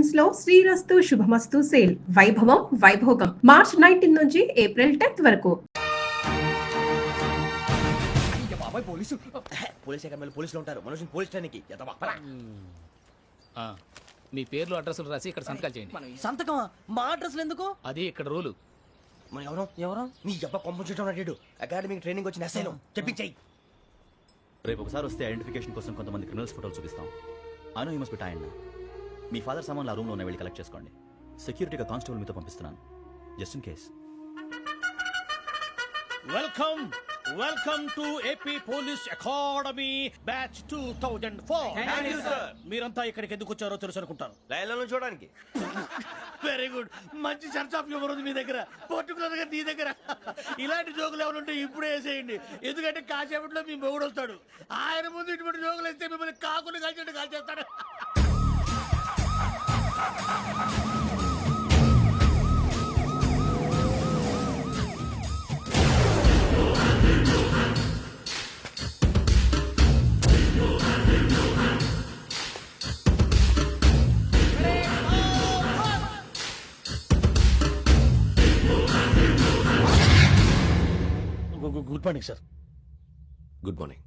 Collections లో శ్రీరస్తు శుభమస్తు sale వైభవం Vaibhogam March 19 నుంచి ఏప్రిల్ 10th వరకు. పోలీసులు ఉంటారు. మనుషులు పోలీస్ స్టేషన్కి మీ పేర్లు అడ్రస్లు రాసి ఇక్కడ సంతకాలు చేయండి. సంతకం మా అడ్రస్లు ఎందుకు? అది ఇక్కడ రూలు. మనం ఎవరు నీ అబ్బా పంపించడం అడిగాడు. అకాడమిక్ ట్రైనింగ్ వచ్చిన ఎస్ఐలో చెప్పించాయి. రేపు ఒకసారి వస్తే ఐడెంటిఫికేషన్ కోసం కొంతమంది క్రిమినల్స్ ఫోటోలు చూపిస్తాం. I know you must be tired. Me father సామాన్లు ఆ రూమ్లో ఉన్న వెళ్ళి కలెక్ట్ చేసుకోండి. సెక్యూరిటీగా కానిస్టేబుల్ మీతో పంపిస్తున్నాను, just in case. Welcome to AP police academy batch 2004. మీరంతా ఇక్కడికి ఎందుకు వచ్చారో తెలుసు అనుకుంటాను. లైన్లను చూడడానికి. Very good. మంచి సెన్స్ ఆఫ్ హ్యూమర్ ఉంది మీ దగ్గర, పర్టికులర్ గా నీ దగ్గర. ఇలాంటి జోకులు ఏమైనా ఉంటే ఇప్పుడే వేసేయండి. ఎందుకంటే కాసేపట్లో మీ మొగుడు వస్తాడు. ఆయన ముందు ఇటువంటి జోకులు వేస్తే మిమ్మల్ని కాకుండా కాల్చేట్టు కాల్చేస్తాడు. Good morning sir. Good morning.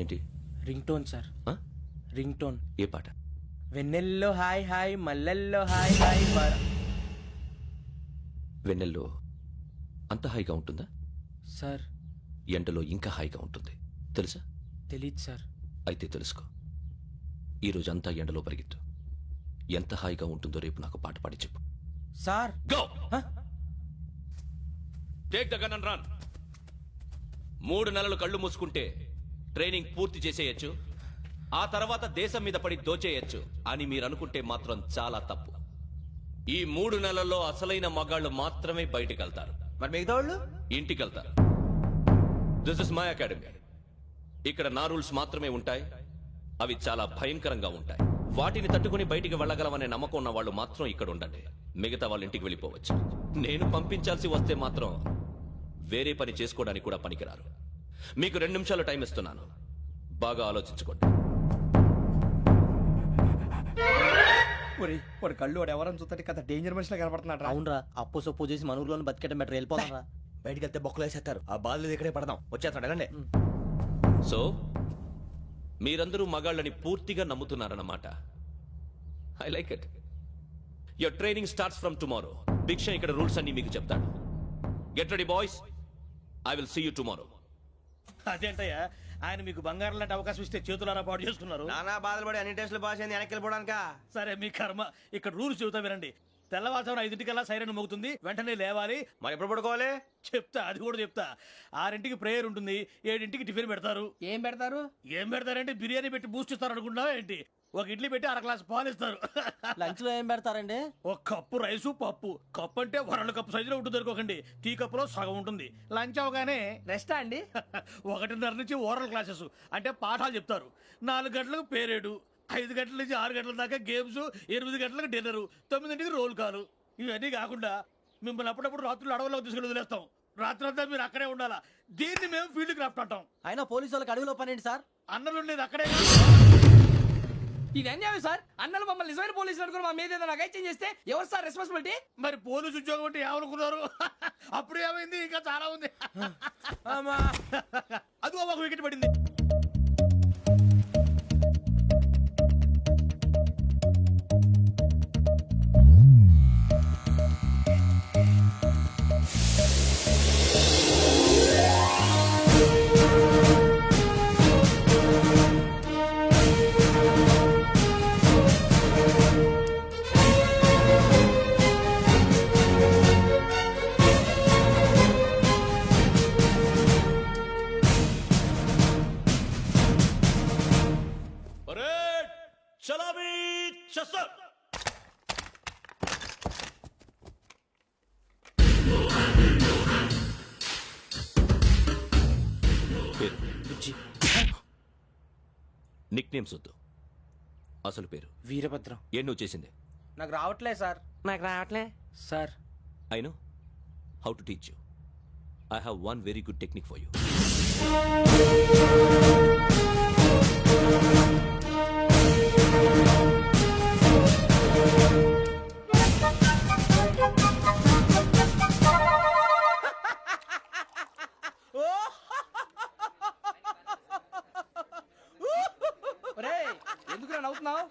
ఏంటి? Ring tone sir. Ring tone. ఏ పాట? వెన్నెల్లో హాయ్ హాయ్ మల్లెల్లో హాయ్ హాయ్. వెన్నెల్లో అంత హాయిగా ఉంటుందా సార్? ఎండలో ఇంకా హాయిగా ఉంటుంది తెలుసా? తెలీదు సార్. అయితే తెలుసుకో. ఈరోజు అంతా ఎండలో పరిగెత్తు. ఎంత హాయిగా ఉంటుందో రేపు నాకు పాట పాడి చెప్పు. Sir go. Take the gun and run. 3 నెలలు కళ్ళు మూసుకుంటే ట్రైనింగ్ పూర్తి చేసేయచ్చు, ఆ తర్వాత దేశం మీద పడి దోచేయచ్చు అని మీరు అనుకుంటే మాత్రం చాలా తప్పు. ఈ 3 నెలల్లో అసలైన మగాళ్ళు మాత్రమే బయటికి వెళ్తారు. మరి మిగతా వాళ్ళు ఇంటికి వెళ్తారు. This is my academy. ఇక్కడ నా రూల్స్ మాత్రమే ఉంటాయి. అవి చాలా భయంకరంగా ఉంటాయి. వాటిని తట్టుకుని బయటికి వెళ్ళగలమనే నమ్మకం ఉన్న వాళ్ళు మాత్రం ఇక్కడ ఉండండి. మిగతా వాళ్ళు ఇంటికి వెళ్ళిపోవచ్చు. నేను పంపించాల్సి వస్తే మాత్రం వేరే పని చేసుకోవడానికి కూడా పనికిరారు. మీకు 2 నిమిషాలు టైం ఇస్తున్నాను, బాగా ఆలోచించుకోండి. వాడు కళ్ళు వాడు ఎవరని చూస్తే కదా డేంజర్ మనిషిలో కనపడుతున్నాడు. అవునరా, అప్పు సొప్పు చేసి మన ఊర్లో బతికేయడం బెటర్. వెళ్ళిపోతారా? బయటికి వెళ్తే బొక్కలు వేసేస్తారు. ఆ బాధలు ఇక్కడే పడదాం. వచ్చేస్తాడు వెళ్ళండి. సో మీరందరూ మగాళ్ళని పూర్తిగా నమ్ముతున్నారన్నమాట. I like it. Your training starts from tomorrow. భిక్ష ఇక్కడ రూల్స్ అన్ని మీకు చెప్తాడు. Get ready boys, I will see you tomorrow. అదేంటయ్యా, ఆయన మీకు బంగారం లాంటి అవకాశం ఇస్తే చేతులారా పాటు చేసుకున్నారు. నానా బాధలు పడి అన్ని టెస్టులు పాస్ అయింది, వెనక్కి వెళ్ళిపోవడానికా? సరే మీ కర్మ. ఇక్కడ రూల్స్ చెబుతా వినండి. తెల్లవారుజామున 5 సైరన్ మోగుతుంది, వెంటనే లేవాలి. మరి ఎప్పుడు పడుకోవాలి? చెప్తా, అది కూడా చెప్తా. 6 ప్రేయర్ ఉంటుంది, 7 టిఫిన్ పెడతారు. ఏం పెడతారు? ఏం పెడతారంటే బిర్యానీ పెట్టి బూస్ట్ ఇస్తారు అనుకుంటున్నావా ఏంటి? ఒక ఇడ్లీ పెట్టి 1 గ్లాస్ పాలు ఇస్తారు. లంచ్ లో ఏం పెడతారండి? ఒక కప్పు రైసు పప్పు. కప్పు అంటే 1/2 కప్పు సైజులో ఉంటుంది అనుకోకండి. టీ కప్పులో సగం ఉంటుంది. లంచ్ అవగానే రెస్టా అండి? 1:30 నుంచి ఓరల్ క్లాసెస్ అంటే పాఠాలు చెప్తారు. 4 గంటలకు పేరేడు, 5 గంటల నుంచి 6 గంటల దాకా గేమ్స్, 8 గంటలకు డిన్నర్, 9ంటికి రోల్ కాలు. ఇవన్నీ కాకుండా మిమ్మల్ని అప్పుడప్పుడు రాత్రులు అడవుల్లో తీసుకెళ్ళి వదిలేస్తాం. రాత్రంతా మీరు అక్కడే ఉండాలా. దీన్ని మేము ఫీల్డ్ క్రాఫ్ట్ అంటాం. అయినా పోలీసు వాళ్ళకి అడవిలో పని ఏంటి సార్? అన్నలు ఉండేది అక్కడే. ఇది అన్యాయం సార్. అన్నలు మమ్మల్ని నిజమైన పోలీసులు అనుకుని మా మీద ఏదైనా నగైత్యం చేస్తే ఎవరు సార్ రెస్పాన్సిబిలిటీ? మరి పోలీసు ఉద్యోగం అంటే ఏమనుకున్నారు? అప్పుడు ఏమైంది? ఇంకా చాలా ఉంది. అదిగో ఒక వికెట్ పడింది. నిక్ నేమ్స్ వద్దు, అసలు పేరు. వీరభద్రం. ఏం నువ్వు చేసింది? నాకు రావట్లే సార్. నాకు రావట్లే sir. I know how to teach you. I have one very good technique for you. ఎందుకు నవ్వుతున్నావు?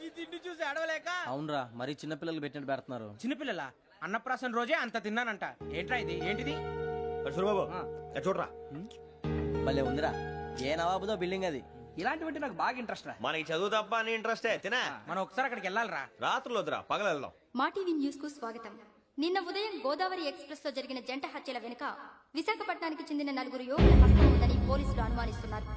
ఈ తిండి చూసి అడవలేక. అవునరా, మరి చిన్నపిల్లలు పెట్టినట్టు పెడుతున్నారు. చిన్నపిల్లల అన్నప్రాసన రోజే అంత తిన్నానంట. ఏంట్రా ఇది? ఏంటిది? సూరిబాబు చూడరా, భలే ఉందిరా. ఏ నవాబుదో బిల్డింగ్ అది. ఇలాంటివంటే నాకు బాగా ఇంట్రెస్ట్ రా. మనకి చదువు తప్ప అని ఇంట్రెస్టే తినా. మనం ఒకసారి అక్కడికి వెళ్ళాలిరా. రాత్రులు వద్దురా, పగలు వెళ్దాం. మా టీవీ న్యూస్ కు స్వాగతం. నిన్న ఉదయం గోదావరి ఎక్స్ప్రెస్ లో జరిగిన జంట హత్యల వెనుక విశాఖపట్నానికి చెందిన 4 యువకుల హస్తం ఉందని పోలీసులు అనుమానిస్తున్నారు.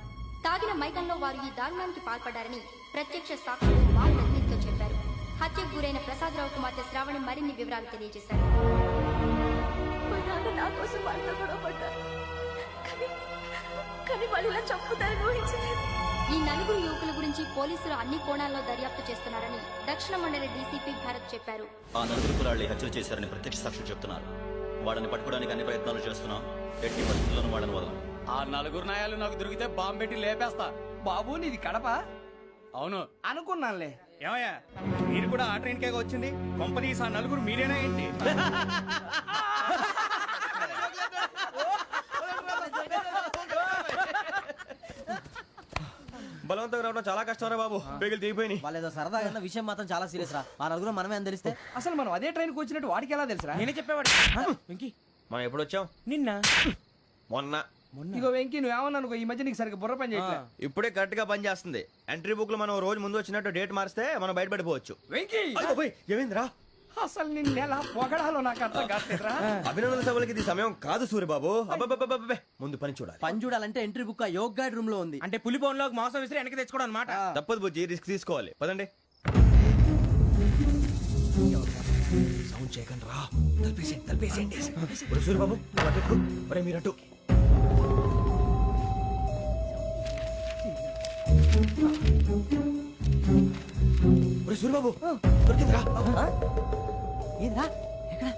తాగిన మైకంలో వారు ఈ దారుణానికి పాల్పడ్డారని ప్రత్యక్ష సాక్షులు మా ప్రతినిధితో చెప్పారు. హత్యకు గురైన ప్రసాదరావు కుమార్తె శ్రావణి మరిన్ని వివరాలు తెలియజేశారు. ఈ 4 యువకుల గురించి పోలీసులు అన్ని కోణాల్లో దర్యాప్తు చేస్తున్నారని దక్షిణ మండలి డీసీపీ భరత్ చెప్పారు. ఆ నలుగురు కులాళ్ళి హత్యలు చేశారని ప్రత్యక్ష సాక్షులు చెప్తున్నారు. వాళ్ళని పట్టుకోవడానికి అన్ని ప్రయత్నాలు చేస్తున్నాం. ఎట్టి పరిస్థితుల్లోనూ వాళ్ళని వదలం. ఆ 4 నాయాలు నాకు దొరికితే బాంబు పెట్టి లేపేస్తా. బాబు నీది కడప? అవును. అనుకున్నానులే. ఏమయ్యా, మీరు కూడా ఆ ట్రైన్ కేగా వచ్చింది? కంపెనీస్ ఆ నలుగురు మీరేనా ఏంటి? బలవంతంగా రావడం చాలా కష్టం రా బాబు. పేగులు తీగిపోయినాయి. వాళ్ళేదో సరదాగా విషయం మాత్రం చాలా సీరియస్ రా. ఆ నలుగురు మనమే అని తెలిస్తే అసలు మనం అదే ట్రైన్ కి వచ్చినట్టు వాడికి ఎలా తెలుసురా? నేనే చెప్పేవాడు. వెంకీ మనం ఎప్పుడు వచ్చాం? నిన్న మొన్న. ఇగో వెంకీ, నువ్వేమన్నా అనుకో, ఈ మధ్య నీకు సరిగ్గా బుర్ర పని చేయట్లే. ఇప్పుడే కరెక్ట్ గా పని చేస్తుంది. ఎంట్రీ బుక్ లో మనం రోజు ముందు వచ్చినట్టు డేట్ మారిస్తే మనం బయటపడిపోవచ్చు. వెంకీ, ఏమైందిరా? అసలు నిన్న ఎలా పొగడాలో నాకు అర్థం కాట్లేదురా. అభినందన సభలకి ఇది సమయం కాదు సూర్యబాబు. అబ్బబ్బబ్బబ్బబ్బే, ముందు పని చూడాలి. పని చూడాలంటే ఎంట్రీ బుక్ ఆ యోగ్ గైడ్ రూమ్ లో ఉంది. అంటే పులి బోన్ లోకి మాంసం విసిరి వెనక్కి తెచ్చుకోవడం అనమాట. తప్పదు బుజ్జి, రిస్క్ తీసుకోవాలి. పదండి. సౌండ్ చేయకండి రా. తలపేసేయండి. సూర్యబాబు ఒరే మీరట్టు. సూర్యబాబు దొరికిందిరా. ఏంద్రా ఎక్కడ?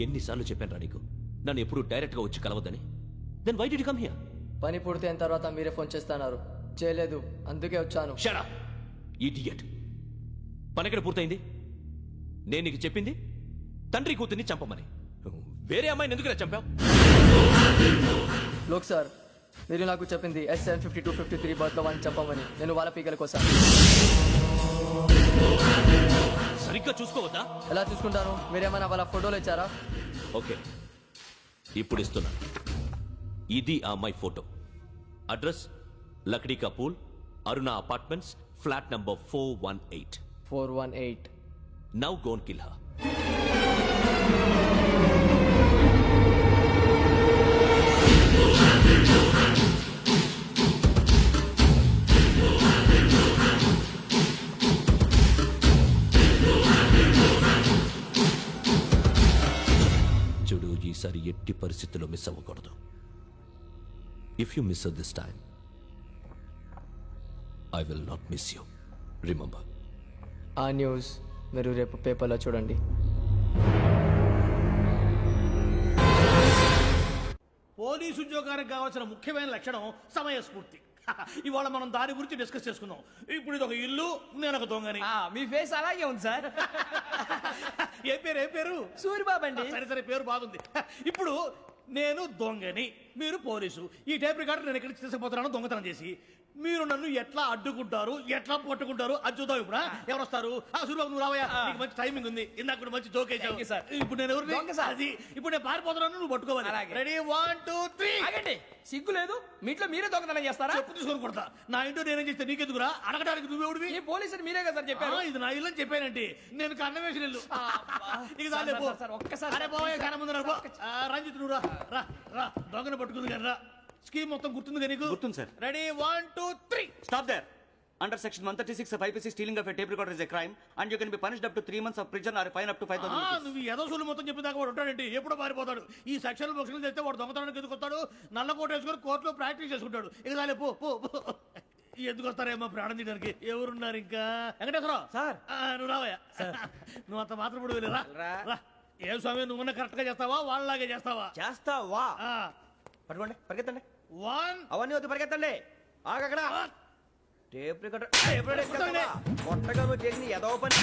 ఎన్నిసార్లు చెప్పాను నీకు నన్ను ఎప్పుడు డైరెక్ట్ గా వచ్చి కలవద్దని? Then why did you come here? పని పూర్తయిన తర్వాత మీరే ఫోన్ చేస్తున్నారు. చేయలేదు, అందుకే వచ్చాను. Shut up idiot. పని ఎక్కడ పూర్తయింది? నేను నీకు చెప్పింది తండ్రి కూతుర్ని చంపమని. వేరే అమ్మాయిని ఎందుకు చంపావు? లోక్ సార్, మీరు నాకు చెప్పింది SN 5253 బర్త్ లో వాడిని చంపమని. నేను వాళ్ళ పీకల కోసం. సరిగ్గా చూసుకోవద్దా? ఎలా చూసుకుంటాను? మీరేమైనా వాళ్ళ ఫోటోలు ఇచ్చారా? ఓకే, ఇప్పుడు ఇస్తున్నా. ఇది ఆ అమ్మాయి ఫోటో. అడ్రస్ లక్డీ కా pool, Aruna apartments, flat number 418. 418. Now go and kill her. చూడు, ఈసారి ఎట్టి పరిస్థితుల్లో మిస్ అవ్వకూడదు. If you miss this time I will not miss you. Remember. ఆ న్యూస్ మీరు రేపు పేపర్లో చూడండి. పోలీసు ఉద్యోగానికి కావాల్సిన ముఖ్యమైన లక్షణం సమయస్ఫూర్తి. ఇవాళ మనం దాని గురించి డిస్కస్ చేసుకుందాం. ఇప్పుడు ఇది ఒక ఇల్లు, నేను ఒక దొంగని. మీ ఫేస్ అలాగే ఉంది సార్. ఏ పేరు? సూరిబాబు అండి. సరే పేరు బాగుంది. ఇప్పుడు నేను దొంగని, మీరు పోలీసు. ఈ టైప్ రికార్డు నేను ఎక్కడికి తీసుకుపోతున్నాను దొంగతనం చేసి. మీరు నన్ను ఎట్లా అడ్డుకుంటారు, ఎట్లా పట్టుకుంటారు అది చూద్దాం. ఇప్పుడు ఎవరు వస్తారు? సూర్యబాబు నువ్వు రావయ్యా, నీకు మంచి టైమింగ్ ఉంది. ఇందాక కూడా మంచి జోక్ వేసావు. ఇప్పుడు నేను ఎవరు? అది ఇప్పుడు నేను పారిపోతున్నాను, నువ్వు పట్టుకోవాలి. రెడీ 1 2 3. ఆగండి, సిగ్గు లేదు? మీ ఇంట్లో మీరే దొంగతనం చేస్తారా? చెప్పు తీసుకొని కొడతా. నా ఇంట్లో నేనేం చేస్తే నీకెందుకురా? అడగడానికి నువ్వెవడివి? ఈ పోలీసులు మీరే కదా సార్ చెప్పారు. ఇది నా ఇల్లు అని చెప్పానంటే నేను కన్న వేసిన ఇల్లు. ఇక చాలే పో. ఒక్కసారి అరే పోయే కన్న ముందు రా. రంజిత్ నువ్వు రా రా రా. దొంగను పట్టుకుంది కానీ రా. స్కీమ్ మొత్తం గుర్తుంది కదా నీకు? గుర్తుంది sir. Ready 1 2 3. Stop there. Under section 136 of IPC, stealing of a tape recorder is a crime and you can be punished up to 3 months of prison or a fine up to 5,000 rupees. నువ్వు ఎదసూలు మొత్తం చెప్పేదాకా వాడు ఉంటాడండి. ఎప్పుడో పారిపోతాడు. ఈ section బుక్స్లు చేస్తే వాడు దొంగతనానికి ఎందుకు వస్తాడు? నల్ల కోట వేసుకొని కోర్టులో ప్రాక్టీస్ చేసుకుంటాడు. ఇక చాలే పో పో పో. ఎందుకు వస్తారేమో ప్రాణం తీయడానికి? ఎవరున్నారు ఇంకా? వెంకటేశ్వరరావు సార్. నువ్వు రావయ్యా. నువ్వు అంత మాత్రం ఇప్పుడు వెళ్ళి రా. ఏ స్వామి నువ్వు కరెక్ట్ గా చేస్తావా వాళ్ళలాగే చేస్తావా? చేస్తావా? పట్టుకోండి, పరిగెత్తండి. 1 అవన్నీ వద్దు, పరిగెత్తండి. ఆగక్కడ టేప్ రికార్డర్ కొట్టగా నువ్వు చేసిన ఏదో పని.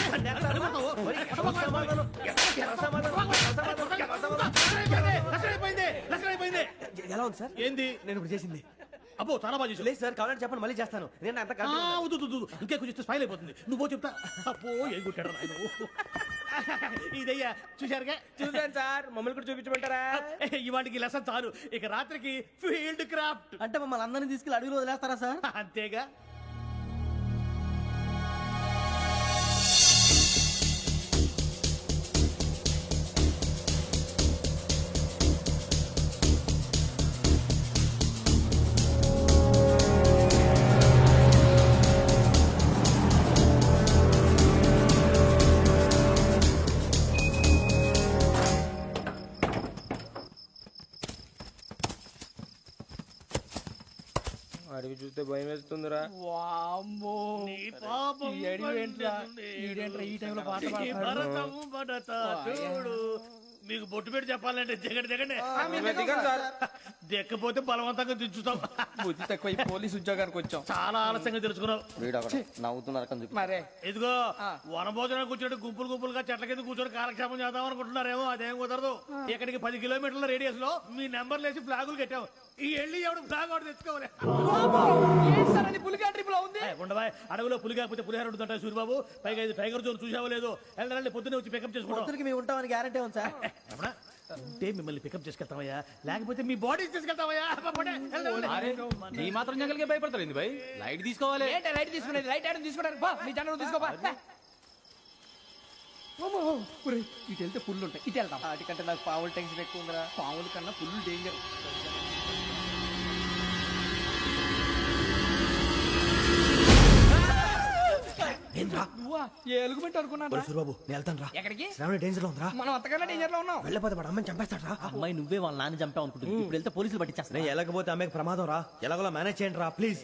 ఎలా ఉంది సార్? ఏంది నేను ఇప్పుడు చేసింది? అబ్బో చాలా బాగా చేసావు. లేదు సార్, కావాలంటే చెప్పండి, మళ్ళీ చేస్తాను. నేను అంత ఇంకే కొంచెం స్మైల్ అయిపోతుంది. నువ్వు చెప్తా. అబ్బో ఏ కొట్టాడు నాయన. ఇదయ్యా చూశారుగా? చూసాను సార్, మమ్మల్ని కూడా చూపించమంటారా? ఇవాటికి లెసన్ చాలు. ఇక రాత్రికి ఫీల్డ్ క్రాఫ్ట్. అంటే మమ్మల్ని అందరినీ తీసుకెళ్ళి అడుగులో వదిలేస్తారా సార్? అంతేగా. అడిగి చూస్తే భయం వేస్తుందిరా. నీ పాపం ఈడేంట్రా ఈ టైంలో పాట పాడుతున్నాడు? భరతము భరత చూడు. మీకు బొట్టు పెట్టి చెప్పాలంటే దిగండి దిగండి. దిక్కపోతే బలవంతంగా దించుతాం. బుద్ధి తక్కువ ఈ పోలీస్ ఉద్యోగానికి వచ్చాం. చాలా ఆలస్యంగా తెలుసుకున్నావు. నవ్వుతున్నారు. మరే ఇదిగో వనభోజనానికి కూర్చొని గుంపులు గుంపులుగా చెట్ల కింద కూర్చొని కాలక్షేపం చేద్దాం అనుకుంటున్నారేమో. అదేం కుదరదు. ఇక్కడికి 10 కిలోమీటర్ల రేడియస్ లో మీ నెంబర్లు వేసి ఫ్లాగులు కట్టాము. ఈ వెళ్ళి ఎవడు ఫ్లాగ్ ఆర్డర్ తెచ్చుకోవాలి. పులిగా ట్రిప్ లో ఉంది. ఉండవా అడవిలో పులి కాకపోతే పులిహార ఉంటుంట సూరిబాబు. పైగా ఇది టైగర్ జోన్ చూసావో లేదో. వెళ్ళండి పొద్దున్నే వచ్చి పికప్ చేసుకుంటాం. మేము ఉంటామని గ్యారంటీ ఉంది సార్. అంటే మిమ్మల్ని పికప్ చేసుకెళ్తామయ్యా, లేకపోతే మీ బాడీ తీసుకెళ్తామయ్యా. ఈ మాత్రం జంగల్కే భయపడతారు భయ్. లైట్ తీసుకోవాలి. లైట్ తీసుకునేది లైట్ ఆడని తీసుకోవడానికి బా. మీ జనం తీసుకోబా. ఇటు వెళ్తే పుల్లు ఉంటాయి, ఇటు వెళ్తాం. వాటికంటే నాకు పావులు టెన్షన్ ఎక్కువ ఉందిరా. పాముల కన్నా పుల్లు డేంజర్. ఎలుగుబెట్టి అనుకున్నాను. సూరిబాబు నేను వెళ్తాను రా. ఎక్కడికి? శ్రావణి డేంజర్ లో ఉందిరా. మనం అంతకన్నా డేంజర్ లో ఉన్నాం. వెళ్ళపోతే వాడు అమ్మని చంపేస్తాడు రా. అమ్మాయి నువ్వే వాళ్ళ నాన్న చంపావు అనుకుంటుంది. ఇప్పుడు వెళ్తే పోలీసులు పట్టించేస్తా. నేను వెళ్ళకపోతే అమ్మకి ప్రమాదం రా. ఎలాగోలా మేనేజ్ చేయండి రా ప్లీజ్.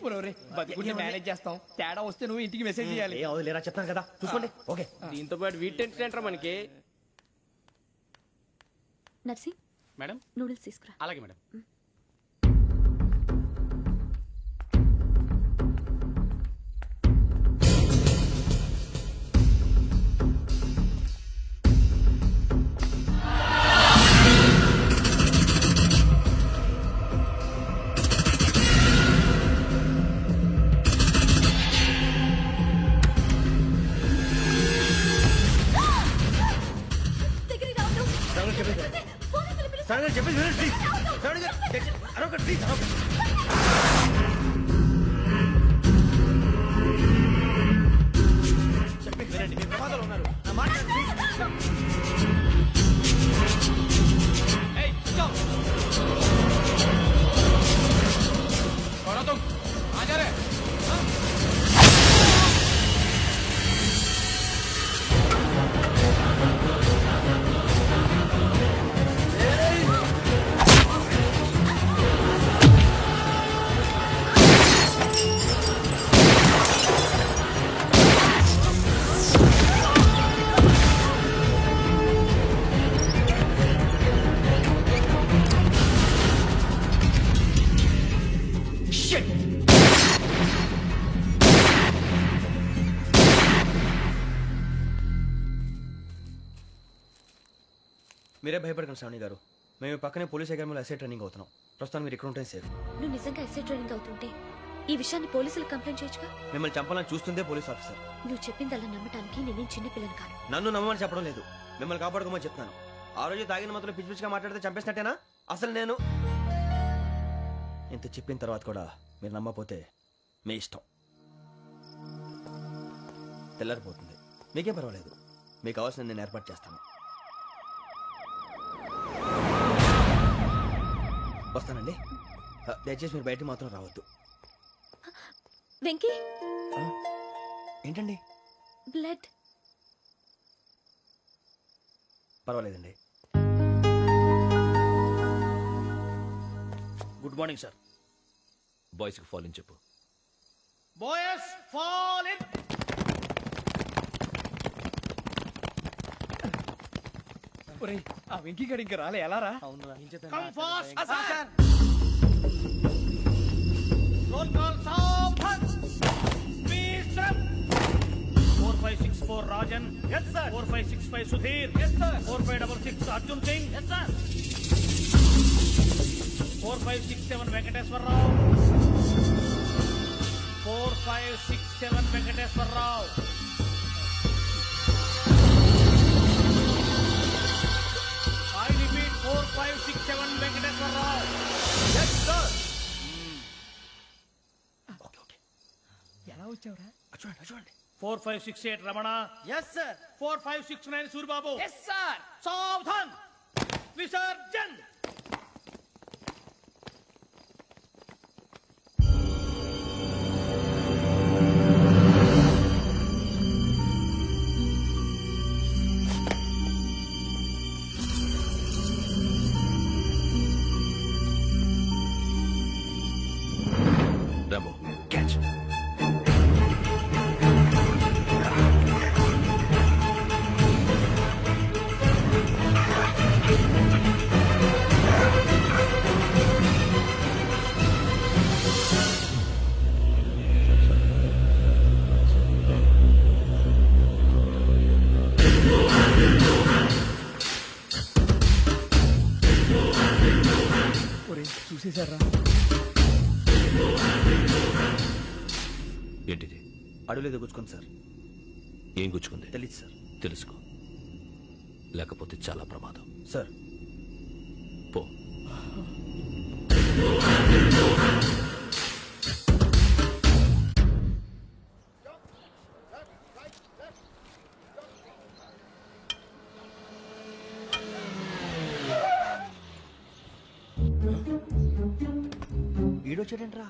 బతుకుంటే మేనేజ్ చేస్తాం. తేడా వస్తే నువ్వు ఇంటికి మెసేజ్ చేయాలి. ఏ అవును లేరా చెప్తాను కదా, చూసుకోండి. ఓకే. దీంతో పాటు వీటి టెంట్ మనకి. నర్సి మేడం నూడిల్స్ తీసుకురా. అలాగే మేడం. మీరే భయపడకండి శ్రావణి గారు. మేము పక్కనే పోలీస్ అకాడమీలో ఎస్ఐ ట్రైనింగ్ అవుతున్నాం. ప్రస్తుతం మీరు ఇక్కడ ఉంటే సేఫ్. నువ్వు నిజంగా ఎస్ఐ ట్రైనింగ్ అవుతుంటే ఈ విషయాన్ని పోలీసులకు కంప్లైంట్ చేయొచ్చుగా. మిమ్మల్ని చంపాలని చూస్తుందే పోలీస్ ఆఫీసర్. నువ్వు చెప్పిందల్లా నమ్మటానికి నేనేం చిన్న పిల్లని కాను. నన్ను నమ్మమని చెప్పడం లేదు, మిమ్మల్ని కాపాడుకోమని చెప్తున్నాను. ఆ రోజు తాగిన మాత్రం పిచ్చి పిచ్చిగా మాట్లాడితే చంపేసినట్టేనా? అసలు నేను ఇంత చెప్పిన తర్వాత కూడా మీరు నమ్మపోతే మీ ఇష్టం. తెల్లారిపోతుంది, మీకేం పర్వాలేదు. మీకు కావాల్సిన నేను ఏర్పాటు చేస్తాను. వస్తానండి. దయచేసి మీరు బయటికి మాత్రం రావద్దు. వెంకీ, ఏంటండి? బ్లడ్. పర్వాలేదండి. Good morning sir. బాయ్స్కి ఫాల్ ఇన్ చెప్పు. Boys fall in. ఒరేయ్, ఆ వెంకీ గడి ఇంకా రాలే, ఎలా రా? Come fast sir. Roll call సావధాన్. విశ్రమ్. 4564 Rajan. yes sir. 4565 Sudheer. yes sir. 4566 Arjun Singh. yes sir. 4567 Venkateswararao. 4567 Venkateswararao. I repeat 4567 Venkateswararao. yes sir. ఎలా వచ్చావురా? చూడండి 4568 Ramana. yes sir. 4569 Suribabu. yes sir. సావధాన్. విసర్జన్. Rambo, catch. ఒరేయ్, చూసేశారా? ఏంటిది? అడవిలో గుచ్చుకోండి సార్. ఏం గుచ్చుకుంది? తెలీదు సార్. తెలుసుకో, లేకపోతే చాలా ప్రమాదం. సార్ పో. ఈడొచ్చాడేంట్రా?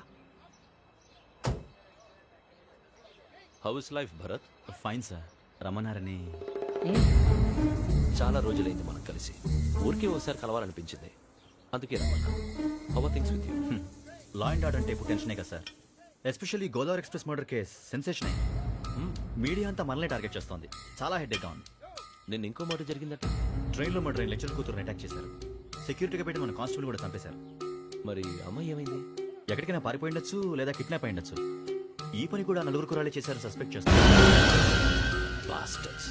How is life Bharat? Fine sir. రమ్మన్నారని. చాలా రోజులైంది మనం కలిసి. ఊరికే ఒకసారి కలవాలనిపించింది, అందుకే రమ్మన్నా. How are things with you? Law and order అంటే ఇప్పుడు టెన్షనే కదా sir. Especially Godavari express murder case sensation అయింది. మీడియా అంతా మనల్ని టార్గెట్ చేస్తోంది. చాలా హెడ్ఏక్గా ఉంది. నిన్న ఇంకో మాట జరిగిందట. ట్రైన్లో మర్డర్ అయిన లెక్చర్ కూతురుని అటాక్ చేశారు. సెక్యూరిటీగా పెట్టి మన కానిస్టేబుల్ కూడా చంపేశారు. మరి అమ్మాయి ఏమైంది? ఎక్కడికైనా పారిపోయి ఉండొచ్చు, లేదా కిడ్నాప్ అయి ఉండొచ్చు. ఈ పని కూడా నలుగురు కురాలే చేశారు సస్పెక్ట్ చేస్తారు. బాస్టర్స్.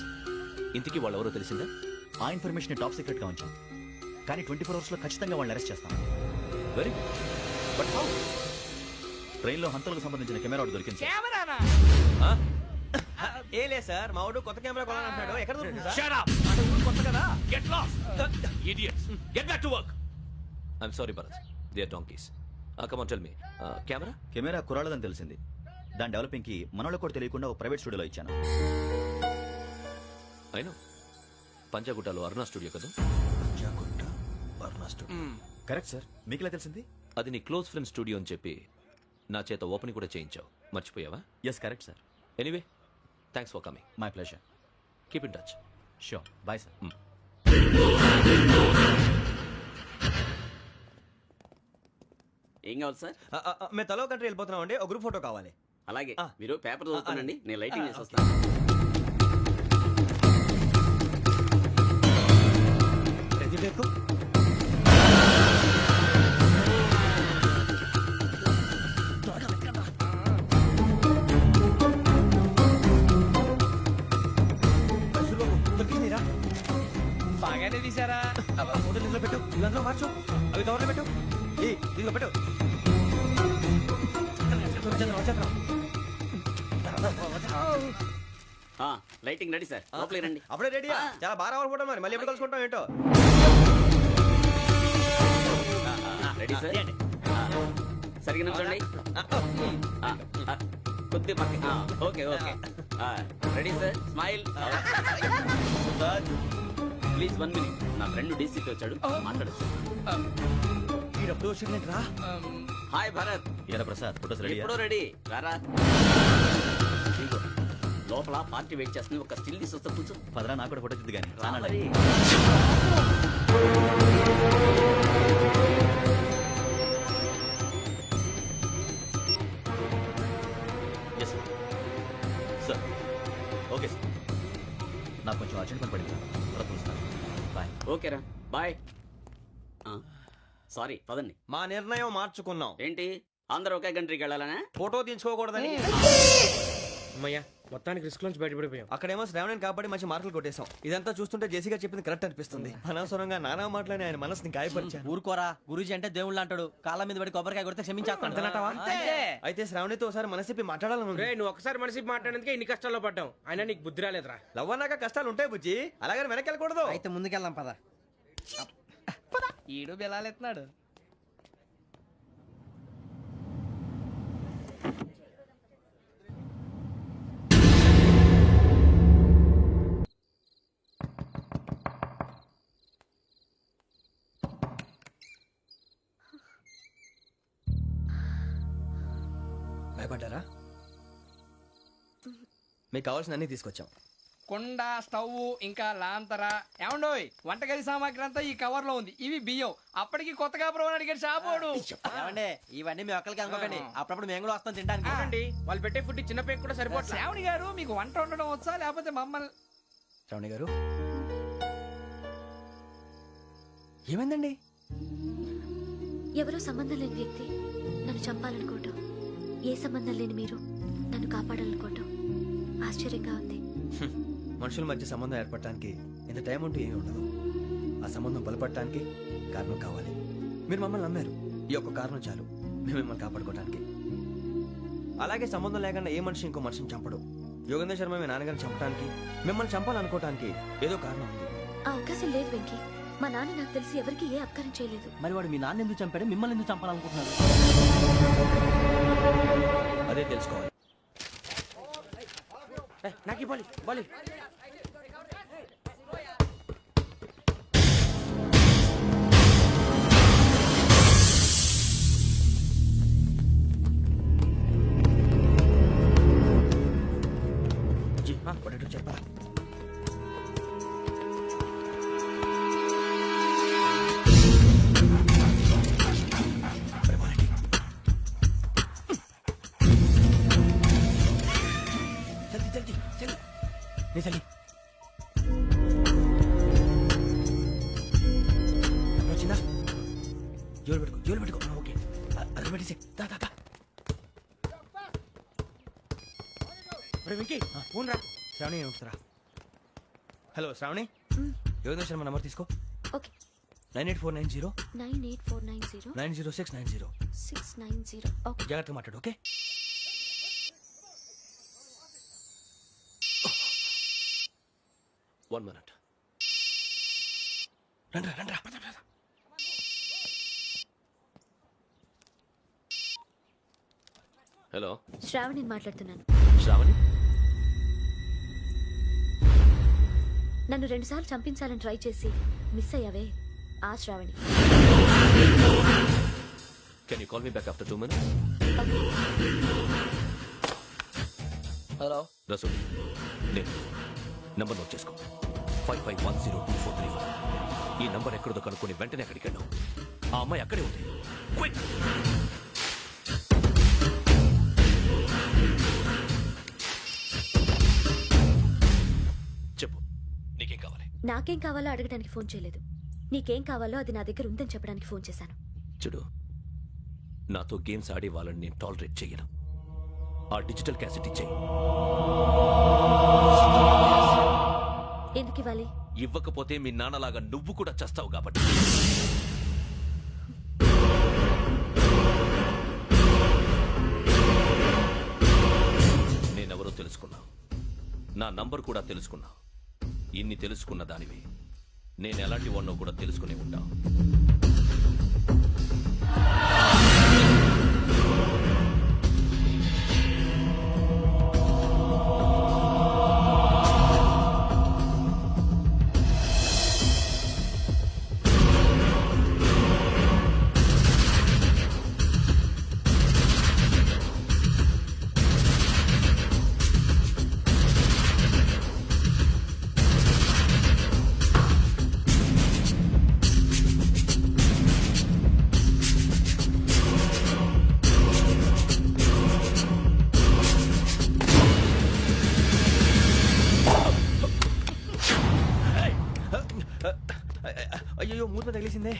ఇంతకీ వాళ్ళెవరో తెలిసిందా? ఆ ఇన్ఫర్మేషన్ టాప్ సీక్రెట్ గా ఉంచాం, కానీ 24 hours లో ఖచ్చితంగా వాళ్ళని అరెస్ట్ చేస్తాం. Very good. But how? ట్రైన్లో హంతలకు సంబంధించిన కెమెరా ఒకటి దొరికింది సార్. కెమెరానా? ఏ లే సార్, మా వాడు కొత్త కెమెరా కొనాలంటున్నాడు. ఎక్కడ దొరుకుతుంది సార్? Shut up! అంటే ఊరు కొత్త కదా. Get lost. Idiots. Get back to work. I'm sorry, Bharat. They are donkeys. Come on, tell me. Camera? Camera కురాలదని తెలిసింది. దాని డెవలపింగ్ కి మనలో కూడా తెలియకుండా ఒక ప్రైవేట్ స్టూడియోలో ఇచ్చాను. I know. పంజాగుట్టలో అరుణ స్టూడియో కదా? పంజాగుట్ట అరుణ స్టూడియో. Correct sir. మీకు ఎలా తెలిసింది? అది నీ క్లోజ్ ఫ్రెండ్ స్టూడియో అని చెప్పి నా చేత ఓపెనింగ్ కూడా చేయించావు. మర్చిపోయావా? Yes correct sir. Anyway, thanks for coming. My pleasure. Keep in touch. Sure. Bye sir. ఏం కావాలి సార్? మేము తలో కంట్రీ వెళ్ళిపోతున్నాం అండి. ఒక గ్రూప్ ఫోటో కావాలి. అలాగే, ఆ. మీరు పేపర్ చదువుతానండి, అలాగే. నేను లైటింగ్ చేసి ఓకే. వస్తాను. రెడీ టేకు. బాగానే తీసారా? ఫోటో ఇందులో పెట్టు. ఇదంతా ఇదిగో పెట్టు. లైటింగ్ రెడీ సార్ లోపలికి రండి. అప్పుడే రెడీ చాలా బాగా రావాలనుకుంటాం మరి మళ్ళీ ఎప్పుడు కలుసుకుంటాం ఏంటో. రెడీ సార్ సరిగ్గా నిల్చోండి. కొద్ది పక్క. Okay okay ready sir smile. Please 1 minute. నా ఫ్రెండ్ డీసీతో వచ్చాడు మాట్లాడచ్చు. డబ్బులు వచ్చిందంటరా. హాయ్ భరత్. ఏరా ప్రసాద్ ఫోటోస్ రెడీ? ఎప్పుడో రెడీ రారా. ఇదిగో, లోపల పార్టీ వెయిట్ చేస్తుంది. ఒక స్టిల్ తీసి వస్తే కూర్చో. పదరా నాకు కూడా ఫోటో చూద్దు కానీ రా మరి. Yes sir. Okay sir. నాకు కొంచెం అర్జెంట్ పని పడింది. తర్వాత కలుస్తాను. బాయ్. ఓకేరా బాయ్. సారీ పదండి. మా నిర్ణయం మార్చుకున్నాం. ఏంటి అందరూ ఒకే కంట్రీకి వెళ్ళాలనే? ఫోటో తీసుకోకూడదని. అమ్మయ్యా మొత్తానికి రిస్క్ నుంచి బయటపడిపోయాం. అక్కడేమో శ్రావణిని కాబట్టి మంచి మార్కులు కొట్టేశాం. ఇదంతా చూస్తుంటే జేసీగా చెప్పింది కరెక్ట్ అనిపిస్తుంది. అనవసరంగా నానా మాటలని ఆయన మనసుని గాయపరిచాను. ఊరుకోరా, గురూజీ అంటే దేవుళ్ళు అంటాడు. కాళ్ళ మీద పడి కొబ్బరికాయ కొడితే క్షమించేస్తానంటావా? అయితే శ్రావణితో ఒకసారి మనసిప్పి మాట్లాడాలను. రే నువ్వు ఒకసారి మనిషి మాట్లాడేందుకే ఇన్ని కష్టాల్లో పడ్డాం. అయినా నీకు బుద్ధి రాలేదురా. లవ్ అన్నాక కష్టాలు ఉంటాయి బుజ్జి, అలాగని వెనక్కి వెళ్ళకూడదు. అయితే ముందుకెళ్దాం పద. ఈడు బెలాలెత్తున్నాడు. భయపడ్డారా? మీకు కావాల్సిన అన్ని తీసుకొచ్చాం. కుండ, స్టవ్, ఇంకా లాంతర. ఏమండోయ్, వంటగది సామాగ్రి అంతా ఈ కవర్ లో ఉంది. ఇవి బియ్యం. అప్పటికి కొత్తగా బ్రో అడిగాడు షాపోడు. ఇవన్నీ మీ ఒక్కరికి అనుకోకండి, అప్పుడప్పుడు మేము కూడా వస్తాం తినడానికి. చూడండి, వాళ్ళు పెట్టే ఫుడ్ చిన్న పేరు కూడా సరిపోతుంది. శ్రావణి గారు మీకు వంట వండడం వచ్చా, లేకపోతే మమ్మల్ని? శ్రావణి గారు ఏమైందండి? ఎవరో సంబంధం లేని వ్యక్తి నన్ను చంపాలనుకోవటం, ఏ సంబంధం లేని మీరు నన్ను కాపాడాలనుకోవటం ఆశ్చర్యంగా ఉంది. మనుషుల మధ్య సంబంధం ఏర్పడటానికి ఇంత టైం ఉంటూ ఏమీ ఉండదు. ఆ సంబంధం బలపడటానికి కారణం కావాలి. మీరు మమ్మల్ని నమ్మారు, ఈ ఒక్క కారణం చాలు మేము మిమ్మల్ని కాపాడుకోవటానికి. అలాగే సంబంధం లేకుండా ఏ మనిషి ఇంకో మనిషిని చంపడు. యోగేంద్ర శర్మ మీ నాన్నగారిని చంపడానికి, మిమ్మల్ని చంపాలనుకోవటానికి ఏదో కారణం ఉంది. ఆ అవకాశం లేదు వెంకీ. మా నాన్న నాకు తెలిసి ఎవరికి ఏ అపకారం చేయలేదు. మరి వాడు మీ నాన్న ఎందుకు చంపాడు, మిమ్మల్ని ఎందుకు చంపాలనుకుంటున్నాడు? అదే తెలుసుకోవాలి. నాకు బాలి బాలి. చెప్పరా? చలి వచ్చిందా? జోలు పెట్టుకో. ఓకే, అది పెట్టేసి వెంకీ ఫోన్ రా. శ్రావణి ఏమంటారా? హలో శ్రావణి, యోగేంద్ర శర్మ నంబర్ తీసుకో. ఓకే. 98490 98490 90690. 690. ఓకే. జాగ్రత్తగా మాట్లాడు. ఓకే. One minute. రండ్రా. హలో, శ్రావణి మాట్లాడుతున్నాను. శ్రావణి? నన్ను 2 సార్లు చంపించాలని ట్రై చేసి మిస్ అయ్యావే, ఆ Shravani. Can you call me back after 2 minutes? Hello Rasool, నేను నంబర్ నోట్ చేసుకో. 55102435. ఈ నంబర్ ఎక్కడదో కనుక్కొని వెంటనే అక్కడికి వెళ్ళు. ఆ అమ్మాయి అక్కడే ఉంది. క్విక్! చెప్పు, నీకేం కావాలి? నాకేం కావాలో అడగడానికి ఫోన్ చేయలేదు. నీకేం కావాలో అది నా దగ్గర ఉందని చెప్పడానికి ఫోన్ చేశాను. చూడు, నాతో గేమ్స్ ఆడే వాళ్ళని నేను టాలరేట్ చెయ్యను. ఆ డిజిటల్ క్యాసెట్ ఇచ్చేయి. ఎందుకు ఇవ్వాలి? ఇవ్వకపోతే మీ నాన్నలాగా నువ్వు కూడా చస్తావు కాబట్టి. నా నంబర్ కూడా తెలుసుకున్నా. ఇన్ని తెలుసుకున్న దానివి నేను ఎలాంటి వాడినో కూడా తెలుసుకునే ఉంటా. అయ్యో మూత తగిలిసిందే.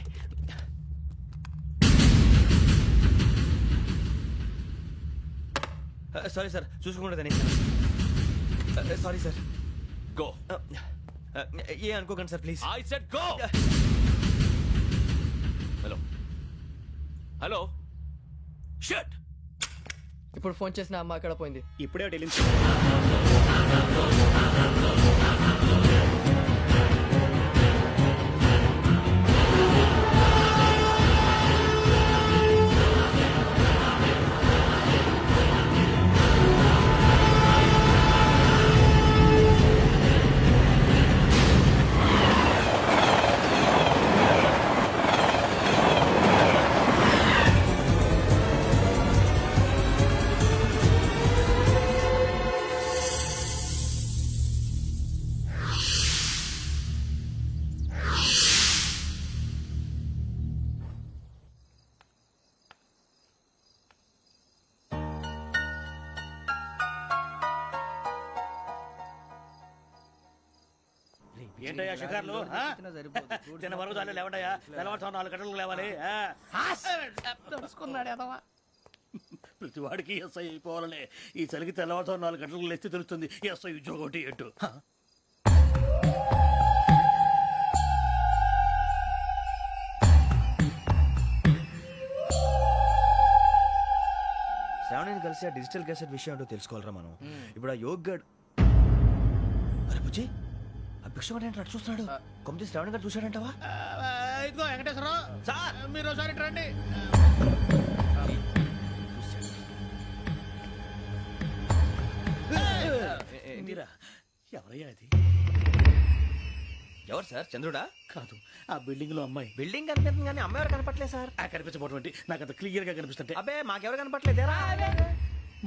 సారీ సార్, చూసుకోకుండా సారీ సార్. గో. ఏ అనుకోకండి sir please. I said go. Hello hello shut. ఇప్పుడు ఫోన్ చేసిన అమ్మ అక్కడ పోయింది. ఇప్పుడే వెళ్ళింది. ఏంటయ్యా షికార్లు? తిన్న వరకు చాలే లేవండయ్యా. తెల్లవారుతో 4 గంటలకు లేవాలి. తెలుసుకున్నాడు ఎదవా. ప్రతి వాడికి ఎస్ఐ అయిపోవాలనే ఈ చలికి తెల్లవారుతో 4 గంటలకు లేస్తే తెలుస్తుంది ఎస్ఐ ఉద్యోగం ఒకటి ఎటు. శ్రావణిని కలిసి ఆ డిజిటల్ క్యాసెట్ విషయం ఏంటో తెలుసుకోవాలరా మనం. ఇప్పుడు ఆ యోగ్ గడ్ అరే బుజ్జి, ఆ భిక్షం అంటే అటు చూస్తున్నాడు. కొమ్మతి శ్రావణి గారు చూశాడంటవా? ఇదిగో వెంకటేశ్వరరావు సార్, మీరు ఒకసారి రండి. ఎవరయ్యా అది? ఎవరు సార్? చంద్రుడా? కాదు, ఆ బిల్డింగ్ లో అమ్మాయి. బిల్డింగ్ కనిపిస్తుంది కానీ అమ్మాయి ఎవరు కనపట్లేదు సార్. కనిపించబోటువంటి నాకు అంత క్లియర్ గా కనిపిస్తుంటే. అబ్బే మాకెవరు కనపట్లేదేరా?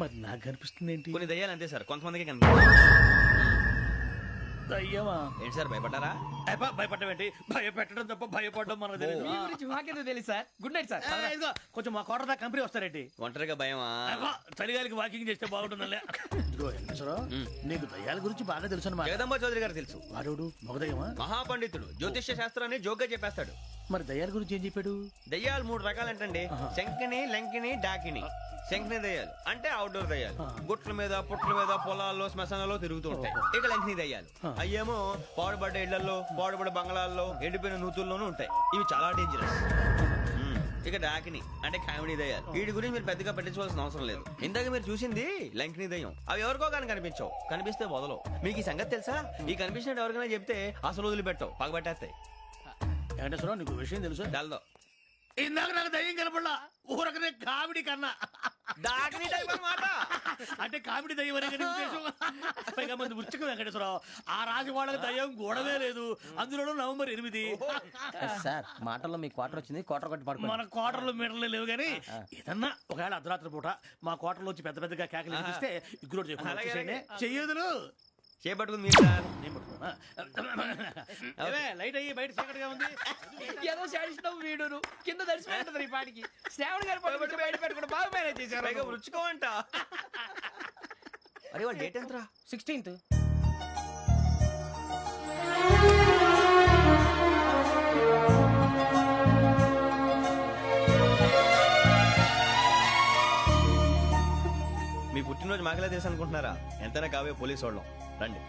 మరి నాకు కనిపిస్తుంది ఏంటి? కొన్ని దయ్యాలు అంతే సార్, కొంతమందికి కనిపిస్తుంది. దయ్యమా? ఏంటి సార్ భయపడ్డారా? భయపడడం ఏంటి? భయపెట్టడం తప్ప భయపడడం మనకు తెలియదు. మీ గురించి మాకేదో తెలుసు సార్. Good night sir. ఇదిగో కొంచెం మా కోట దాకా కంపెనీ వస్తారేంటి? ఒంటరిగా భయమా? చలిగాలికి వాకింగ్ చేస్తే బాగుంటుందిలే. ఇదిగో వెంకటేశ్వరరావు, నీకు దయ్యాల గురించి బాగా తెలుసు అన్నమాట. జగదంబ చౌదరి గారు తెలుసు. వాడు మగదయ్యమా? మహాపండితుడు, జ్యోతిష్య శాస్త్రాన్ని జోగ్గా చెప్పేస్తాడు. మరి దయ్యాల గురించి ఏం చెప్పాడు? దయ్యాలు 3 రకాలంటండి. శంకిని, లంకిని, డాకిని. శంకిని దయ్యాలు అంటే అవుట్డోర్ దయ్యాలు, గుట్ల మీద పుట్ల మీద పొలాల్లో శ్మశానాల్లో తిరుగుతూ ఉంటాయి. ఇక లంకిని దయ్యాలు అయ్యేమో పాడుబడ్డ ఇళ్లలో, పాడుబడ్డ బంగ్లాల్లో, ఎండిపోయిన నూతుల్లోనూ ఉంటాయి. ఇవి చాలా డేంజరస్. ఇక డాకిని అంటే కామెడీ దయ్యాలు. వీటి గురించి మీరు పెద్దగా పట్టించుకోవాల్సిన అవసరం లేదు. ఇందాక మీరు చూసింది లంకిని దయ్యం. అవి ఎవరికో కానీ కనిపించవు, కనిపిస్తే వదలవు. మీకు ఈ సంగతి తెలుసా? ఈ కనిపించినట్టు ఎవరికైనా చెప్తే అసలు వదిలిపెట్టవు, పగబట్టేస్తాయి. వెంకటేశ్వరరావు, నీకు విషయం తెలుసు? డల్దో ఇందాక నాకు దయ్యం కనపడలా, ఊరకనే కామెడీ కన్నా. డాకిని టైప్ అన్నమాట. అంటే కామెడీ దయ్యం అనే కదా ఉద్దేశం. పైగా మంది ఉచ్చకం వెంకటేశ్వరరావు. ఆ రాజు వాళ్ళకి దయ్యం గొడవే లేదు, అందులోనూ నవంబర్ 8. సార్ మాటల్లో మీ క్వార్టర్ వచ్చింది, క్వార్టర్ కొట్టి పడుకో. మన క్వార్టర్లో మీటర్లు లేవు కానీ ఏదన్నా ఒకవేళ అర్ధరాత్రి పూట మా క్వార్టర్లో వచ్చి పెద్ద పెద్దగా కేకలు వినిపిస్తే ఇగ్గురు చెయ్యదులు చేపట్టుకుంది మీరు సార్. నేను పట్టుకున్నా. లైట్ అయ్యి బయట చీకటిగా ఉంది. ఏదో శాడిస్తావు వీడును కింద దర్శనం ఈ పాటికి. శ్రావణ్ గారు పట్టుబట్టి బయట పెట్టుకుంటే బాగా మేనేజ్ చేశారు. రుచుకోమంట. అరే వాళ్ళ డేట్ ఎంతరా? 16th. మీ పుట్టినరోజు మాకలే తెలుసు అనుకుంటున్నారా? ఎంతైనా కావే పోలీసు వాళ్ళం. రండి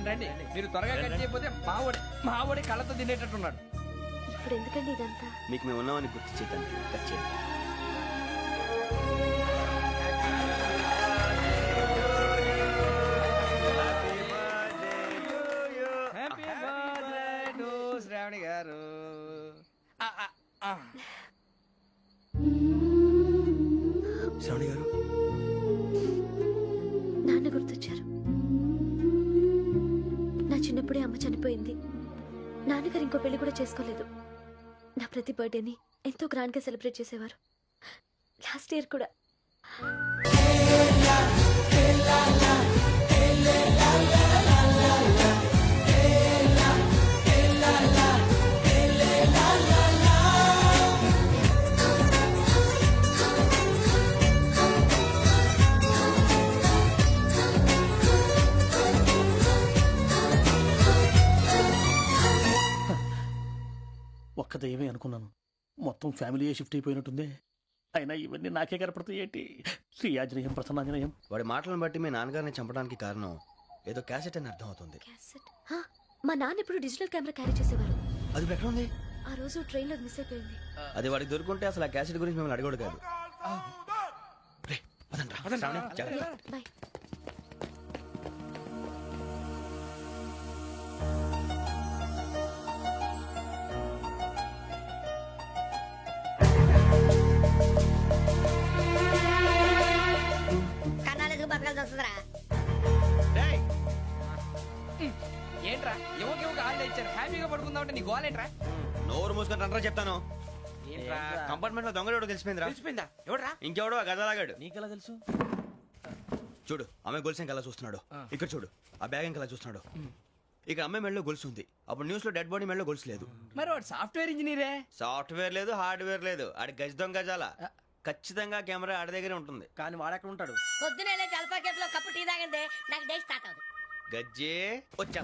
రండి. మీరు త్వరగా కట్ చేయకపోతే మావడి కళ్ళతో తినేటట్టున్నాడు. ఇప్పుడు ఎందుకండి ఇదంతా? మీకు మేము ఉన్నామని గుర్తు చేయడానికి కట్ చేయండి. శ్రావణి గారు నాన్న గుర్తొచ్చారు. నా చిన్నప్పుడే అమ్మ చనిపోయింది. నాన్నగారు ఇంకో పెళ్లి కూడా చేసుకోలేదు. నా ప్రతి బర్త్డేని ఎంతో గ్రాండ్ గా సెలబ్రేట్ చేసేవారు. లాస్ట్ ఇయర్ కూడా. ఒక్క దయ్యమే అనుకున్నాను, మొత్తం ఫ్యామిలీ షిఫ్ట్ అయిపోయినట్టుంది. అయినా ఇవన్నీ నాకే కనపడతాయి ఏంటి? శ్రీ ఆంజనేయం ప్రసన్నాంజనేయం. వాడి మాటలను బట్టి మీ నాన్నగారిని చంపడానికి కారణం ఏదో క్యాసెట్ అని అర్థం అవుతుంది. క్యాసెట్? హా, మా నాన్న ఎప్పుడు డిజిటల్ కెమెరా క్యారీ చేసేవారు. అది ఇప్పుడు ఎక్కడ ఉంది? ఆ రోజు ట్రైన్ లో మిస్ అయిపోయింది. అది వాడికి దొరుకుంటే అసలు ఆ క్యాసెట్ గురించి మిమ్మల్ని అడగడు కాదు. రే, పదండ్రా. శ్రావణి, జాగ్రత్త. బాయ్. ఏంట్రా యువకి హాలిడే ఇచ్చారు, హ్యాపీగా పడుకుందాం అంటే నీ గోలేంట్రా? నోరు మూసుకొని రండ్రా చెప్తాను. ఏంట్రా కంపార్ట్మెంట్ లో దొంగడు తెలిసిపోయిందిరా. తెలిసిపోయిందా? ఎవడ్రా? ఇంకెవడో ఆ గదలాగాడు. నీకెలా తెలుసు? చూడు, అమ్మాయి గొలుసు ఇంకలా చూస్తున్నాడు. ఇక్కడ చూడు, ఆ బ్యాగ్ ఇంకలా చూస్తున్నాడు. ఇక్కడ అమ్మాయి మెడలో గొలుసు ఉంది. అప్పుడు న్యూస్ లో డెడ్ బాడీ మెడలో గొలుసు లేదు. మరి వాడు సాఫ్ట్వేర్ ఇంజనీరే. సాఫ్ట్వేర్ లేదు, హార్డ్వేర్ లేదు. ఆడి గజ దొంగ గజాల. ఖచ్చితంగా కెమెరా ఆడి దగ్గరే ఉంటుంది. కానీ వాడెక్కడ ఉంటాడు? పొద్దునే జలపా కేఫ్ లో కప్పు టీ తాగిందే నాకు డే స్టార్ట్ అవుతుంది. గజ్జే వచ్చా